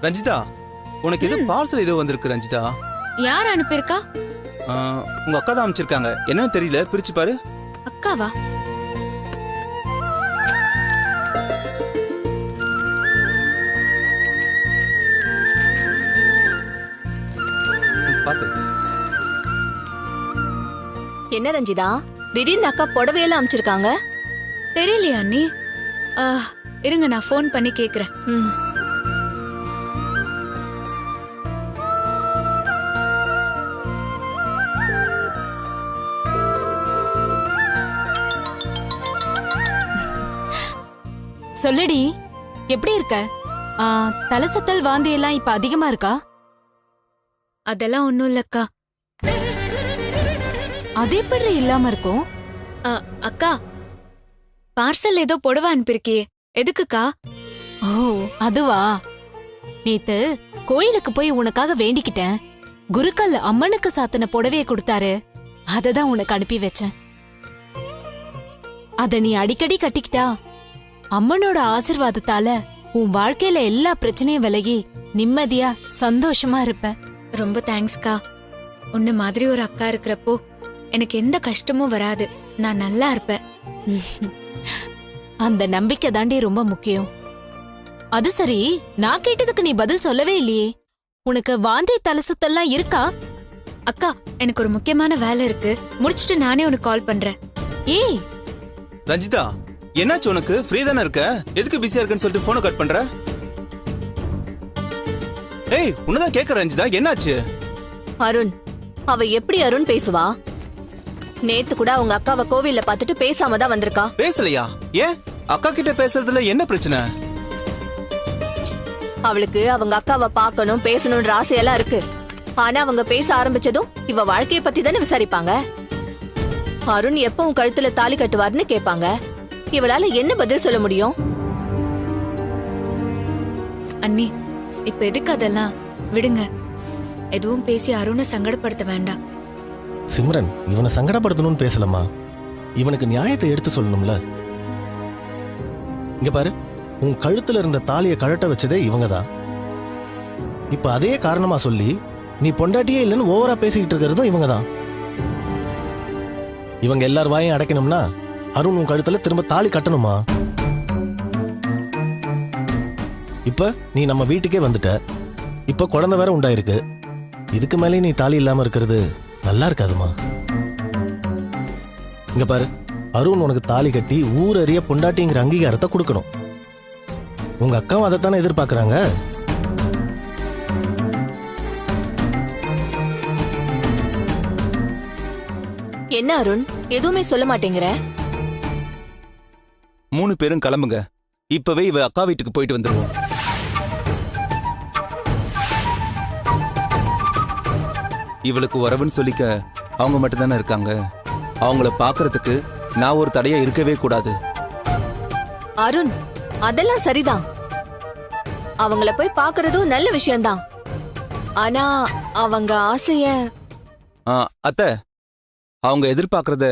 ரஞ்சிதா, உனக்கு எது பார்சல் ஏதோ வந்திருக்கு ரஞ்சிதா. யார் அனுப்பியிருக்கா? உங்க அக்கா தான் அனுப்பிச்சிருக்காங்க. என்னன்னு தெரியல, பிரிச்சு பாரு. அக்காவா? பாத்து. என்ன ரஞ்சிதா, திடீர்னு அக்கா புடவையெல்லாம் அனுப்பிச்சிருக்காங்க? தெரியலையா அண்ணி? இருங்க, நான் ஃபோன் பண்ணி கேக்குறேன். சொல்லுடி, எப்படி இருக்க? தலை சுத்தல் வாந்தி எல்லாம் இப்ப அதிகமா இருக்கா? அதெல்லாம் ஒண்ணும் இல்லக்கா. அது எப்படி இல்லாம இருக்கும்? அக்கா, பார்சல் ஏதோ புடவை அனுப்பியிருக்கியே, எதுக்குக்கா? ஓ, அதுவா? நேத்து கோயிலுக்கு போய் உனக்காக வேண்டிக்கிட்டேன். குருக்கல் அம்மனுக்கு சாத்தின புடவைய கொடுத்தாரு, அததான் உனக்கு அனுப்பி வச்சேன். அத நீ அடிக்கடி கட்டிக்கிட்டா அம்மனோட ஆசிர்வாதத்தால உன் வாழ்க்கையில எல்லா பிரச்சனையும் விலகி நிம்மதியா சந்தோஷமா இருப்ப. ரொம்ப தேங்க்ஸ்க்கா. உன்ன மாதிரி ஒரு அக்கா இருக்கிறப்போ எனக்கு எந்த கஷ்டமும் வராது. நான் நல்லா இருப்பேன். அந்த நம்பிக்கை தாண்டி ரொம்ப முக்கியம். அது சரி, நான் கேட்டதுக்கு நீ பதில் சொல்லவே இல்லையே. உனக்கு வாந்தி தலை சுத்தல்லாம் இருக்கா? அக்கா, எனக்கு ஒரு முக்கியமான வேலை இருக்கு, முடிச்சிட்டு நானே உனக்கு கால் பண்றேன். ஏய் ரஞ்சிதா, என்னாச்சு உனக்கு? ஃப்ரீ தானே இருக்க, எதுக்கு பிஸியா இருக்குன்னு சொல்லிட்டு போனை கட் பண்ற? ஏய், உன்னதான் கேக்குற ரஞ்சிதா, என்னாச்சு? அருண், அவ எப்படி அருண் பேசுவா? நேத்து கூட அவங்க அக்காவை கோவில்ல பாத்துட்டு பேசாம தான் வந்திருக்கா. பேசலையா? ஏன்? அக்கா கிட்ட பேசுறதுல என்ன பிரச்சனை? அவளுக்கு அவங்க அக்காவை பார்க்கணும் பேசணும்ன்ற ஆசையெல்லாம் இருக்கு. ஆனா அவங்க பேச ஆரம்பிச்சதும் இவ வாழ்க்கைய பத்தி தானே விசாரிப்பாங்க. அருண் எப்ப உன் கழுத்துல தாலி கட்டுவார்னு கேட்பாங்க. இவளால என்ன பதில் சொல்ல முடியும்? அண்ணி, இப்ப எதுக்கு அதெல்லாம்? விடுங்க. எதுவும் பேசி அருணை சங்கடப்படுத்த வேண்டாம். சிம்ரன், இவனை சங்கடப்படுத்தணும்னு பேசலமா, இவனுக்கு நியாயத்தை எடுத்து சொல்லணும்ல. இங்க பாரு, உன் கழுத்துல இருந்த தாலியை கழட்ட வச்சதே இவங்கதான். இப்ப அதே காரணமா சொல்லி நீ பொண்டாட்டியே இல்லைன்னு ஓவரா பேசிக்கிட்டு இருக்கிறதும் இவங்கதான். இவங்க எல்லார் வாயும் அடைக்கணும்னா அருண் உன் கழுத்துல திரும்ப தாலி கட்டணுமா? இப்ப நீ நம்ம வீட்டுக்கே வந்துட்ட. இப்ப குழந்தை வேற உண்டாயிருக்கு. இதுக்கு மேலே நீ தாலி இல்லாம இருக்கிறது நல்லா இருக்காதுமா. இங்க பாரு, அருண் உனக்கு தாலி கட்டி ஊரறிய பொண்டாட்டிங்கிற அங்கீகாரத்தை கொடுக்கணும். உங்க அக்காவும் அதைத்தானே எதிர்பார்க்கறாங்க. என்ன அருண், எதுவுமே சொல்ல மாட்டேங்கிற? 3 பேரும் கிளம்புங்க. இப்பவே இவ அக்கா வீட்டுக்கு போயிட்டு வந்துருவோம். இவளுக்கு வரவுன்னு சொல்லிக்க அவங்க மட்டும் தானே இருக்காங்க. அவங்கள பாக்குறதுக்கு நான் ஒரு தடையா இருக்கவே கூடாது. அருண், அதெல்லாம் சரிதான். அவங்கள போய் பாக்குறதும் நல்ல விஷயம்தான். ஆனா அவங்க ஆசைய அத்தை, அவங்க எதிர்பார்க்கறத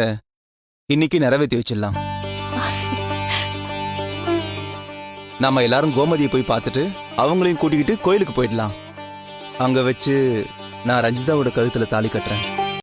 இன்னைக்கு நிறைவேற்றி வச்சிடலாம். நாம எல்லாரும் கோமதியை போய் பார்த்துட்டு அவங்களையும் கூட்டிக்கிட்டு கோயிலுக்கு போயிடலாம். அங்க வச்சு நான் ரஞ்சிதாவோட கழுத்துல தாலி கட்டுறேன்.